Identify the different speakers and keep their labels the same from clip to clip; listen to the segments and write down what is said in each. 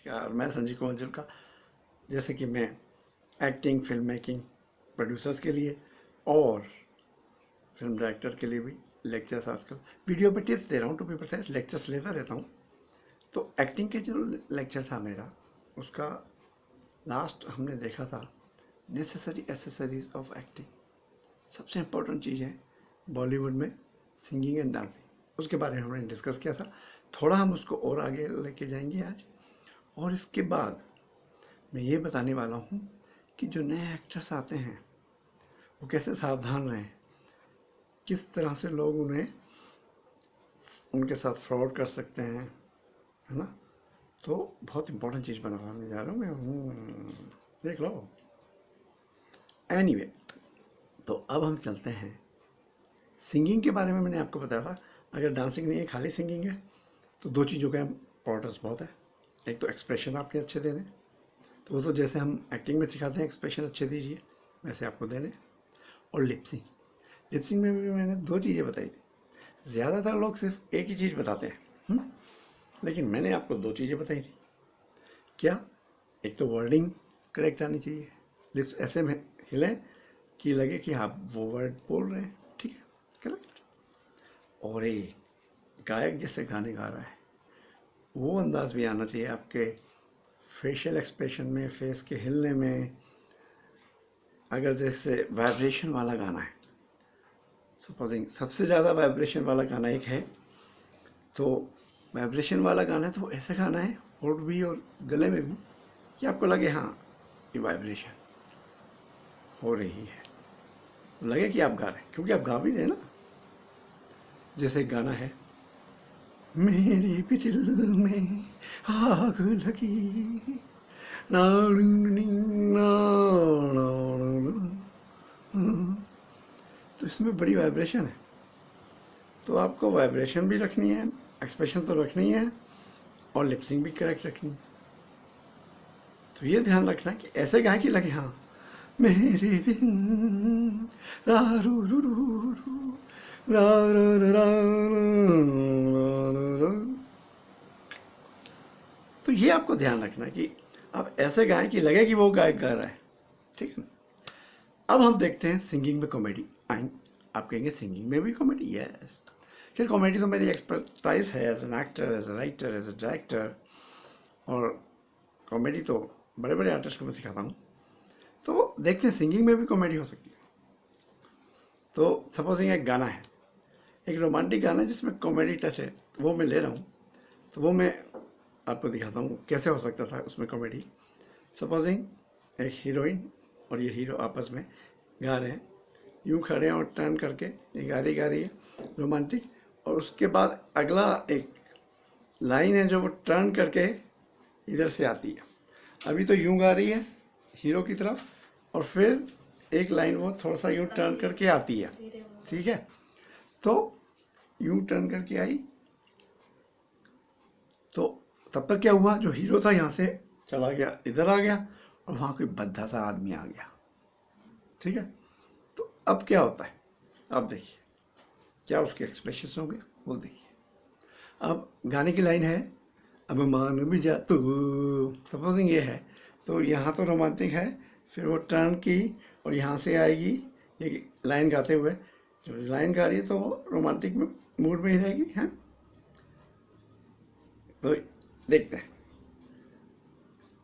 Speaker 1: नमस्कार, मैं संजीव कुमार जुल्का। जैसे कि मैं एक्टिंग, फिल्म मेकिंग, प्रोड्यूसर्स के लिए और फिल्म डायरेक्टर के लिए भी लेक्चर्स आजकल वीडियो पे टिप्स दे रहा हूँ। टू बी प्रिसाइज लेक्चर्स लेता रहता हूँ। तो एक्टिंग के जो लेक्चर था मेरा, उसका लास्ट हमने देखा था नेसेसरी एसेसरीज ऑफ एक्टिंग। सबसे इम्पोर्टेंट चीज़ है बॉलीवुड में सिंगिंग एंड डांसिंग। उसके बारे में हमने डिस्कस किया था। थोड़ा हम उसको और आगे लेके जाएंगे आज। और इसके बाद मैं ये बताने वाला हूँ कि जो नए एक्टर्स आते हैं वो कैसे सावधान रहें, किस तरह से लोग उनके साथ फ्रॉड कर सकते हैं, है ना। तो बहुत इम्पोर्टेंट चीज़ बनाने जा रहा हूँ मैं, देख लो। एनीवे, तो अब हम चलते हैं सिंगिंग के बारे में। मैंने आपको बताया था अगर डांसिंग नहीं है, खाली सिंगिंग है, तो दो चीज़ों का इम्पोर्टेंस बहुत है। एक तो एक्सप्रेशन आपके अच्छे देने, तो वो तो जैसे हम एक्टिंग में सिखाते हैं एक्सप्रेशन अच्छे दीजिए, वैसे आपको देने। और लिपसिंग, लिपसिंग में भी मैंने दो चीज़ें बताई थी। ज़्यादातर लोग सिर्फ एक ही चीज़ बताते हैं, लेकिन मैंने आपको दो चीज़ें बताई थी। क्या? एक तो वर्डिंग करेक्ट आनी चाहिए, लिप्स ऐसे में हिलें कि लगे कि आप वो वर्ड बोल रहे हैं, ठीक है, करेक्ट। और एक गायक जैसे गाने गा रहा है वो अंदाज भी आना चाहिए आपके फेशियल एक्सप्रेशन में, फेस के हिलने में। अगर जैसे वाइब्रेशन वाला गाना है, सपोजिंग सबसे ज़्यादा वाइब्रेशन वाला गाना एक है, तो वाइब्रेशन वाला गाना है तो ऐसा गाना है होठ भी और गले में भी कि आपको लगे हाँ ये वाइब्रेशन हो रही है, लगे कि आप गा रहे हैं, क्योंकि आप गा भी रहे हैं ना। जैसे गाना है मेरे भी दिल में आग लगी ना, तो इसमें बड़ी वाइब्रेशन है, तो आपको वाइब्रेशन भी रखनी है, एक्सप्रेशन तो रखनी है, और लिपसिंग भी करेक्ट रखनी है। तो ये ध्यान रखना कि ऐसे गाएं कि लगे हाँ मेरे बिन रा रू रू रू रू रा रा रा रा रा। तो ये आपको ध्यान रखना कि आप ऐसे गाएं कि लगे कि वो गायक गा रहा है, ठीक है। अब हम देखते हैं सिंगिंग में कॉमेडी। आप कहेंगे सिंगिंग में भी कॉमेडी? यस, फिर कॉमेडी तो मेरी एक्सपर्टाइज है as an actor, as a writer, as a director, और कॉमेडी तो बड़े बड़े आर्टिस्ट को मैं सिखाता हूँ। तो देखते हैं सिंगिंग में भी कॉमेडी हो सकती है। तो सपोजिंग एक गाना है, एक रोमांटिक गाना है जिसमें कॉमेडी टच है, वो मैं ले रहा हूँ, तो वो मैं आपको दिखाता हूँ कैसे हो सकता था उसमें कॉमेडी। सपोजिंग एक हीरोइन और ये हीरो आपस में गा रहे हैं, यूँ खड़े हैं और टर्न करके ये गा रही है रोमांटिक, और उसके बाद अगला एक लाइन है जो वो टर्न करके इधर से आती है। अभी तो यूँ गा रही है हीरो की तरफ, और फिर एक लाइन वो थोड़ा सा यूँ टर्न करके आती है, ठीक है। तो यूँ टर्न करके आई, तो तब तक क्या हुआ, जो हीरो था यहाँ से चला गया, इधर आ गया, और वहाँ कोई भद्दा सा आदमी आ गया, ठीक है। तो अब क्या होता है, अब देखिए क्या उसके एक्सप्रेशन होंगे, वो देखिए। अब गाने की लाइन है अब मान भी जा तू, सपोजिंग ये है, तो यहाँ तो रोमांटिक है, फिर वो टर्न की और यहाँ से आएगी ये लाइन गाते हुए, जो लाइन गा रही है तो वो रोमांटिक में मूड में ही रहेगी, हैं। तो देखते हैं,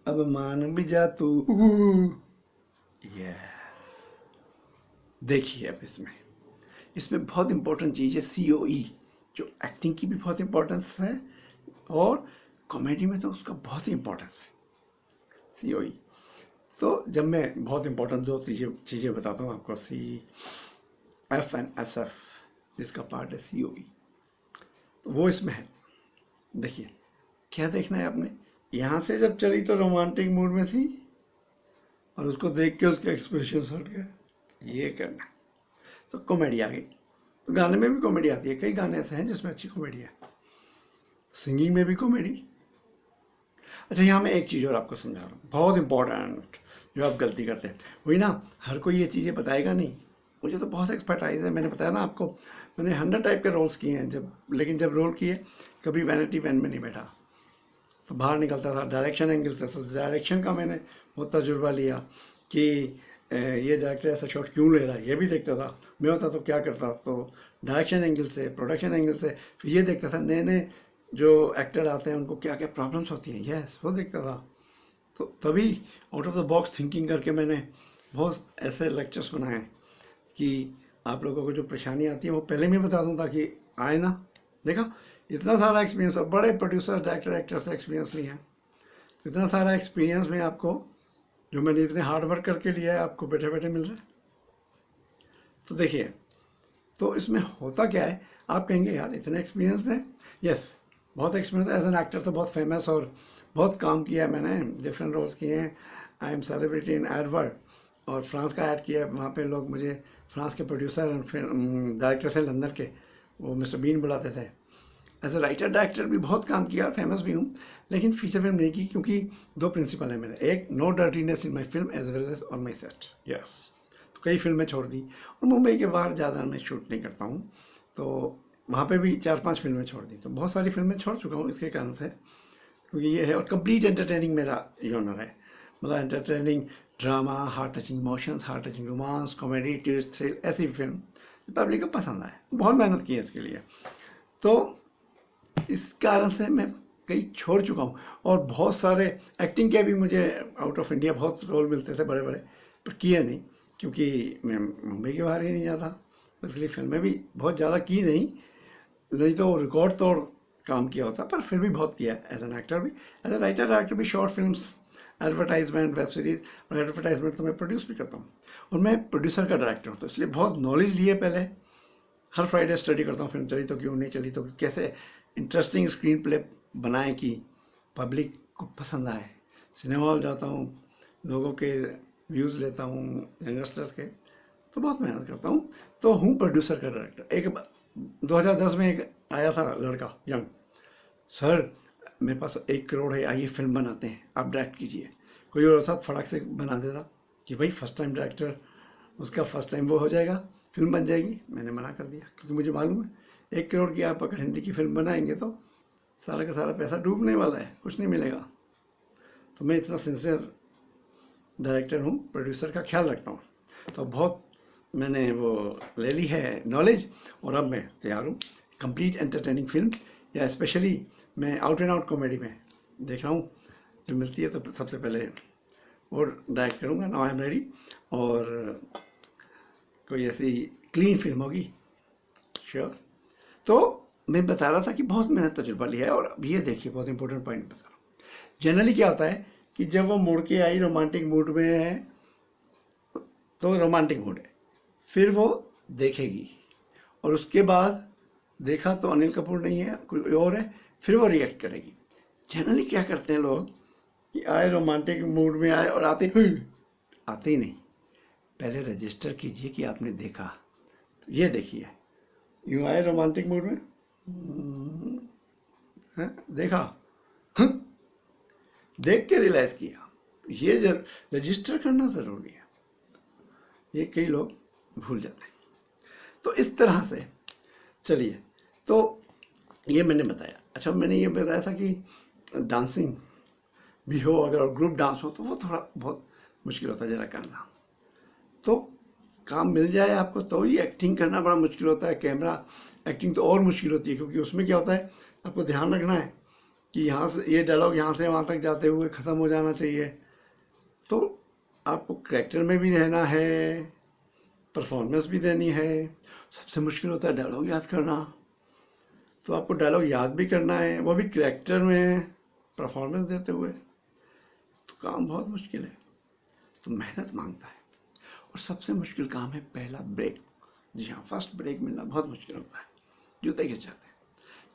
Speaker 1: अब मान भी जा तू, यस। देखिए अब इसमें बहुत इंपॉर्टेंट चीज़ है COE, जो एक्टिंग की भी बहुत इंपॉर्टेंस है और कॉमेडी में तो उसका बहुत ही इंपॉर्टेंस है, COE। तो जब मैं बहुत इंपॉर्टेंट दो चीज़ें बताता हूँ आपको, CF एंड SF, जिसका पार्ट है COE, तो वो इसमें है। देखिए क्या देखना है आपने, यहाँ से जब चली तो रोमांटिक मूड में थी, और उसको देख के उसके एक्सप्रेशन हट गए, ये करना, तो कॉमेडी आ गई। तो गाने में भी कॉमेडी आती है, कई गाने ऐसे हैं जिसमें अच्छी कॉमेडी है। सिंगिंग में भी कॉमेडी। अच्छा, यहाँ मैं एक चीज़ और आपको समझा रहा हूँ, बहुत इंपॉर्टेंट, जो आप गलती करते हैं। वही ना, हर कोई ये चीज़ें बताएगा नहीं, मुझे तो बहुत एक्सपर्टाइज है। मैंने बताया ना आपको, मैंने 100 टाइप के रोल्स किए हैं, लेकिन जब रोल किए कभी वैनिटी वैन में नहीं बैठा। तो बाहर निकलता था डायरेक्शन एंगल से, तो डायरेक्शन का मैंने बहुत तजुर्बा लिया कि ये डायरेक्टर ऐसा शॉट क्यों ले रहा है, ये भी देखता था। मैं होता तो क्या करता, तो डायरेक्शन एंगल से, प्रोडक्शन एंगल से, फिर ये देखता था नए नए जो एक्टर आते हैं उनको क्या क्या प्रॉब्लम्स होती हैं, यस वो देखता था। तो तभी out of the box thinking करके मैंने बहुत ऐसे लेक्चर्स बनाए कि आप लोगों को जो परेशानी आती है वो पहले मैं बता दूं ताकि आए ना। देखा इतना सारा एक्सपीरियंस, और बड़े प्रोड्यूसर डायरेक्टर एक्टर से एक्सपीरियंस लिया है, तो इतना सारा एक्सपीरियंस में आपको जो मैंने इतने हार्ड वर्क करके लिया है आपको बैठे बैठे मिल रहा है। तो देखिए, तो इसमें होता क्या है, आप कहेंगे यार इतने एक्सपीरियंस है, यस बहुत एक्सपीरियंस, एज एन एक्टर तो बहुत फेमस और बहुत काम किया है मैंने, डिफरेंट रोल्स किए हैं। I am celebrity in Edward, और फ्रांस का ऐड किया है, वहाँ पे लोग मुझे फ्रांस के प्रोड्यूसर डायरेक्टर थे लंदन के, वो मिस्टर बीन बुलाते थे। एज ए राइटर डायरेक्टर भी बहुत काम किया, फेमस भी हूँ, लेकिन फीचर फिल्म नहीं की, क्योंकि दो प्रिंसिपल है मेरे, एक no dirtiness in my film as well as on my set, yes. तो कई फिल्में छोड़ दी, और मुंबई के बाहर ज़्यादा मैं शूट नहीं करता हूँ, तो वहाँ पे भी 4-5 फिल्में छोड़ दी, तो बहुत सारी फिल्में छोड़ चुका हूँ इसके कारण से, क्योंकि ये है। और कंप्लीट एंटरटेनिंग मेरा जॉनर है, मतलब entertaining drama, heart touching emotions, heart touching romance, comedy, twist, thrill, ऐसी फिल्म पब्लिक को पसंद आए। बहुत मेहनत की है इसके लिए, तो इस कारण से मैं कई छोड़ चुका हूँ। और बहुत सारे एक्टिंग के भी मुझे आउट ऑफ इंडिया बहुत रोल मिलते थे बड़े बड़े, पर किए नहीं, क्योंकि मैं मुंबई के बाहर ही नहीं जाता, इसलिए फिल्में भी बहुत ज़्यादा की नहीं तो रिकॉर्ड तोड़ काम किया होता, पर फिर भी बहुत किया एज एन एक्टर भी, एज ए राइटर डायरेक्टर भी, short films, advertisement, web series, और एडवर्टाइजमेंट तो मैं प्रोड्यूस भी करता हूँ, और मैं प्रोड्यूसर का डायरेक्टर हूँ, तो इसलिए बहुत नॉलेज लिए। पहले हर फ्राइडे स्टडी करता हूँ, फिल्म चली तो क्यों, नहीं चली तो कैसे इंटरेस्टिंग स्क्रीन प्ले बनाए कि पब्लिक को पसंद आए। सिनेमा हॉल जाता हूँ, लोगों के व्यूज़ लेता हूँ, यंगस्टर्स के, तो बहुत मेहनत करता हूँ, तो हूँ प्रोड्यूसर का डायरेक्टर। एक 2010 में एक आया था लड़का यंग, सर मेरे पास 1 करोड़ है, आइए फिल्म बनाते हैं, आप डायरेक्ट कीजिए। कोई और था फटाक से बना देता कि भाई फर्स्ट टाइम डायरेक्टर, उसका फर्स्ट टाइम वो हो जाएगा, फिल्म बन जाएगी। मैंने मना कर दिया, क्योंकि मुझे मालूम है 1 करोड़ की आप अगर हिंदी की फिल्म बनाएंगे तो सारा का सारा पैसा डूबने वाला है, कुछ नहीं मिलेगा। तो मैं इतना सिंसियर डायरेक्टर हूँ, प्रोड्यूसर का ख्याल रखता हूँ, तो बहुत मैंने वो ले ली है नॉलेज, और अब मैं तैयार हूँ कंप्लीट एंटरटेनिंग फिल्म, या स्पेशली मैं आउट एंड आउट कॉमेडी में देख रहा हूँ, जो मिलती है तो सबसे पहले और डायरेक्ट करूँगा। नाउ आई एम रेडी, और कोई ऐसी क्लीन फिल्म होगी, श्योर। तो मैं बता रहा था कि बहुत मेहनत तजुर्बा लिया है, और अब ये देखिए बहुत इंपॉर्टेंट पॉइंट बता रहा हूँ। जनरली क्या होता है कि जब वो मुड़ के आई रोमांटिक मूड में है, तो रोमांटिक मूड है, फिर वो देखेगी, और उसके बाद देखा तो अनिल कपूर नहीं है, कोई और है, फिर वो रिएक्ट करेगी। जनरली क्या करते हैं लोग कि आए रोमांटिक मूड में आए, और आते ही नहीं, पहले रजिस्टर कीजिए कि आपने देखा। तो ये देखिए, यूँ आए रोमांटिक मूड में, देखा, देख के रियलाइज किया, ये रजिस्टर करना ज़रूरी है, ये कई लोग भूल जाते हैं। तो इस तरह से चलिए, तो ये मैंने बताया। अच्छा, मैंने ये बताया था कि डांसिंग भी हो अगर, और ग्रुप डांस हो, तो वो थोड़ा बहुत मुश्किल होता है जरा करना, तो काम मिल जाए आपको तो ही एक्टिंग करना बड़ा मुश्किल होता है। कैमरा एक्टिंग तो और मुश्किल होती है, क्योंकि उसमें क्या होता है, आपको ध्यान रखना है कि यहाँ से ये डायलॉग यहाँ से वहाँ तक जाते हुए ख़त्म हो जाना चाहिए, तो आपको कैरेक्टर में भी रहना है, परफॉर्मेंस भी देनी है। सबसे मुश्किल होता है डायलॉग याद करना, तो आपको डायलॉग याद भी करना है, वो भी कैरेक्टर में परफॉर्मेंस देते हुए, तो काम बहुत मुश्किल है, तो मेहनत मांगता है। और सबसे मुश्किल काम है पहला ब्रेक। जी हाँ, फर्स्ट ब्रेक मिलना बहुत मुश्किल होता है, जूते खिंच जाते हैं।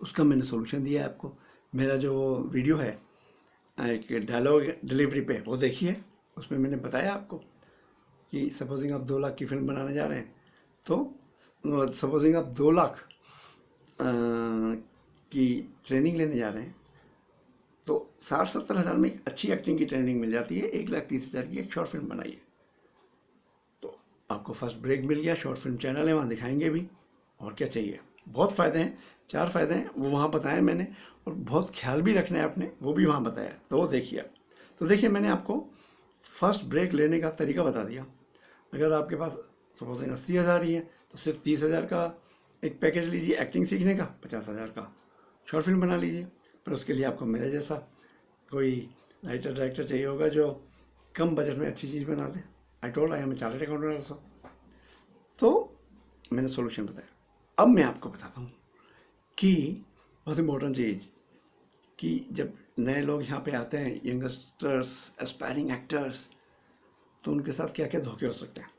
Speaker 1: उसका मैंने सोल्यूशन दिया है आपको। मेरा जो वीडियो है एक डायलॉग डिलीवरी पे, वो देखिए, उसमें मैंने बताया आपको कि सपोजिंग आप 2 लाख की फिल्म बनाने जा रहे हैं, तो सपोजिंग आप 2 लाख की ट्रेनिंग लेने जा रहे हैं, तो 60-70 हज़ार में एक अच्छी एक्टिंग की ट्रेनिंग मिल जाती है। 1,30,000 की एक शॉर्ट फिल्म बनाइए, तो आपको फर्स्ट ब्रेक मिल गया। शॉर्ट फिल्म चैनल है, वहाँ दिखाएंगे भी, और क्या चाहिए। बहुत फ़ायदे हैं, 4 फ़ायदे हैं, वो वहाँ बताए मैंने, और बहुत ख्याल भी रखना है आपने, वो भी वहाँ बताया, तो वो देखिए आप। तो देखिए मैंने आपको फर्स्ट ब्रेक लेने का तरीका बता दिया। अगर आपके पास सपोजिंग 80,000 ही है तो सिर्फ 30,000 का एक पैकेज लीजिए एक्टिंग सीखने का, 50,000 का शॉर्ट फिल्म बना लीजिए। पर उसके लिए आपको मेरे जैसा कोई राइटर डायरेक्टर चाहिए होगा जो कम बजट में अच्छी चीज़ बना दे। I told I am a chartered accountant also. तो मैंने सोल्यूशन बताया। अब मैं आपको बताता हूँ कि बहुत इम्पोर्टेंट चीज़ कि जब नए लोग यहाँ पे आते हैं, यंगस्टर्स, एस्पायरिंग एक्टर्स, तो उनके साथ क्या क्या धोखे हो सकते हैं।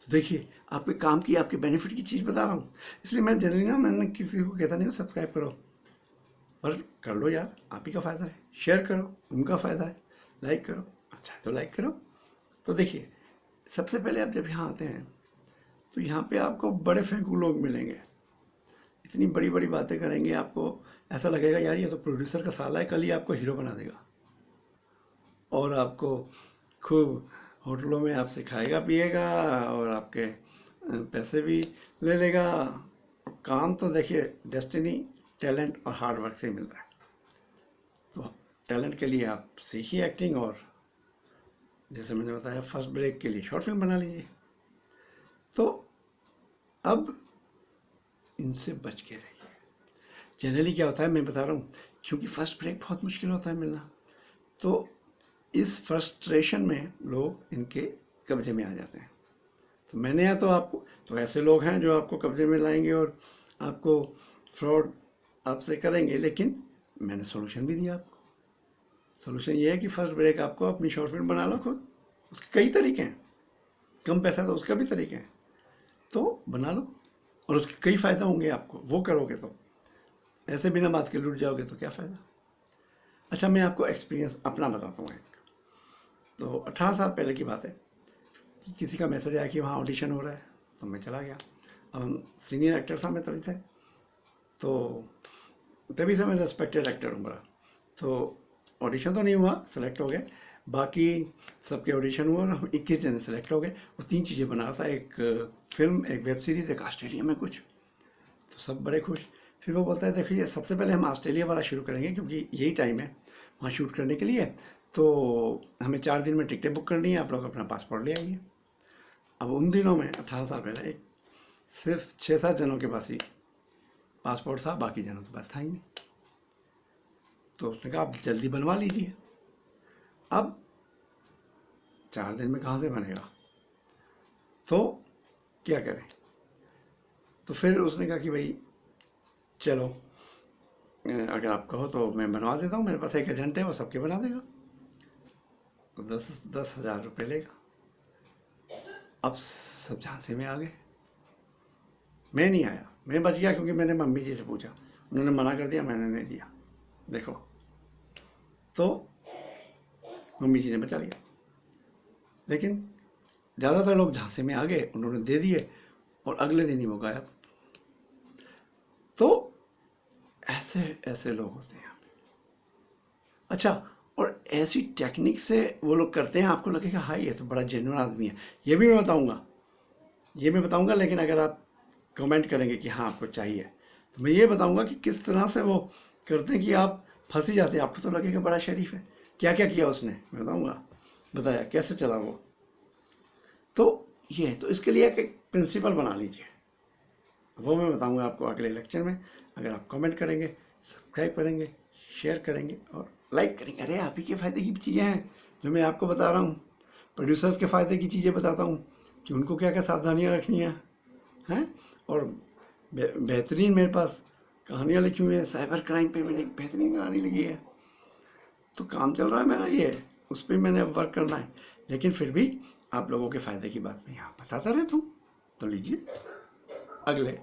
Speaker 1: तो देखिए आपके काम की, आपके बेनिफिट की चीज़ बता रहा हूँ, इसलिए मैं जनरली ना मैंने किसी को कहता नहीं सब्सक्राइब करो, पर कर लो यार, आप ही का फ़ायदा है। शेयर करो, उनका फ़ायदा है। लाइक करो, अच्छा है तो लाइक करो। तो देखिए सबसे पहले आप जब यहाँ आते हैं तो यहाँ पे आपको बड़े फेंकू लोग मिलेंगे, इतनी बड़ी बड़ी बातें करेंगे, आपको ऐसा लगेगा यार ये तो प्रोड्यूसर का साला है, कल ही आपको हीरो बना देगा और आपको खूब होटलों में आपसे खाएगा पिएगा और आपके पैसे भी ले लेगा। काम तो देखिए डेस्टिनी, टैलेंट और हार्ड वर्क से मिल रहा है। तो टैलेंट के लिए आप सीखिए एक्टिंग, और जैसे मैंने बताया फर्स्ट ब्रेक के लिए शॉर्ट फिल्म बना लीजिए। तो अब इनसे बच के रहिए। जनरली क्या होता है मैं बता रहा हूँ, क्योंकि फर्स्ट ब्रेक बहुत मुश्किल होता है मिलना, तो इस फ्रस्ट्रेशन में लोग इनके कब्जे में आ जाते हैं। तो मैंने या तो आपको, तो ऐसे लोग हैं जो आपको कब्जे में लाएंगे और आपको फ्रॉड आपसे करेंगे, लेकिन मैंने सोल्यूशन भी दिया आपको। सोल्यूशन ये है कि फर्स्ट ब्रेक आपको अपनी शॉर्ट फिल्म बना लो खुद, उसके कई तरीके हैं, कम पैसा तो उसका भी तरीके हैं, तो बना लो और उसके कई फ़ायदे होंगे आपको, वो करोगे तो। ऐसे बिना बात के लूट जाओगे तो क्या फ़ायदा। अच्छा मैं आपको एक्सपीरियंस अपना बताता हूँ एक। तो 18 साल पहले की बात है कि किसी का मैसेज आया कि वहाँ ऑडिशन हो रहा है, तो मैं चला गया। अब सीनियर एक्टर था मैं तभी से, तो तभी से मैं रिस्पेक्टेड एक्टर हूँ बड़ा। तो ऑडिशन तो नहीं हुआ, सेलेक्ट हो गए, बाकी सबके ऑडिशन हुआ और हम 21 जने सेलेक्ट हो गए। और 3 चीज़ें बना रहा था, एक फिल्म, एक वेब सीरीज़, एक ऑस्ट्रेलिया में कुछ। तो सब बड़े खुश। फिर वो बोलता है देखिए सबसे पहले हम ऑस्ट्रेलिया वाला शुरू करेंगे क्योंकि यही टाइम है वहाँ शूट करने के लिए, तो हमें 4 दिन में टिकटें बुक करनी है, आप लोग अपना पासपोर्ट ले आइए। अब उन दिनों में 18 साल पहले एक सिर्फ 6-7 जनों के पास ही पासपोर्ट था, बाकी जनों के पास था ही नहीं। तो उसने कहा आप जल्दी बनवा लीजिए। अब 4 दिन में कहाँ से बनेगा, तो क्या करें। तो फिर उसने कहा कि भाई चलो अगर आप कहो तो मैं बनवा देता हूँ, मेरे पास एक एजेंट है वो सबके बना देगा, तो 10,000 रुपये लेगा। अब सब झांसे में आ गए। मैं नहीं आया, मैं बच गया क्योंकि मैंने मम्मी जी से पूछा, उन्होंने मना कर दिया, मैंने नहीं दिया। देखो तो मम्मी जी ने बचा लिया, लेकिन ज़्यादातर लोग झांसे में आ गए, उन्होंने दे दिए और अगले दिन ही वो गायब। तो ऐसे ऐसे लोग होते हैं यहाँ पे। अच्छा, और ऐसी टेक्निक से वो लोग करते हैं, आपको लगेगा हाँ ये तो बड़ा जेन्युइन आदमी है। ये भी मैं बताऊंगा, लेकिन अगर आप कमेंट करेंगे कि हाँ आपको चाहिए, तो मैं ये बताऊंगा कि किस तरह से वो करते हैं कि आप फंस ही जाते हैं। आपको तो लगेगा बड़ा शरीफ है, क्या क्या किया उसने मैं बताऊंगा, बताया कैसे चला वो। तो ये तो इसके लिए एक प्रिंसिपल बना लीजिए, वो मैं बताऊंगा आपको अगले लेक्चर में। अगर आप कमेंट करेंगे, सब्सक्राइब करेंगे, शेयर करेंगे और लाइक करेंगे। अरे आप ही के फ़ायदे की चीज़ें हैं जो मैं आपको बता रहा हूँ, प्रोड्यूसर्स के फ़ायदे की चीज़ें बताता हूँ कि उनको क्या क्या सावधानियाँ रखनी हैं। और बेहतरीन मेरे पास कहानियाँ लिखी हुई हैं, साइबर क्राइम पे मैंने एक बेहतरीन कहानी लिखी है। तो काम चल रहा है मेरा ये, उस पर मैंने अब वर्क करना है, लेकिन फिर भी आप लोगों के फ़ायदे की बात मैं यहाँ बताता रहता हूँ। तो लीजिए अगले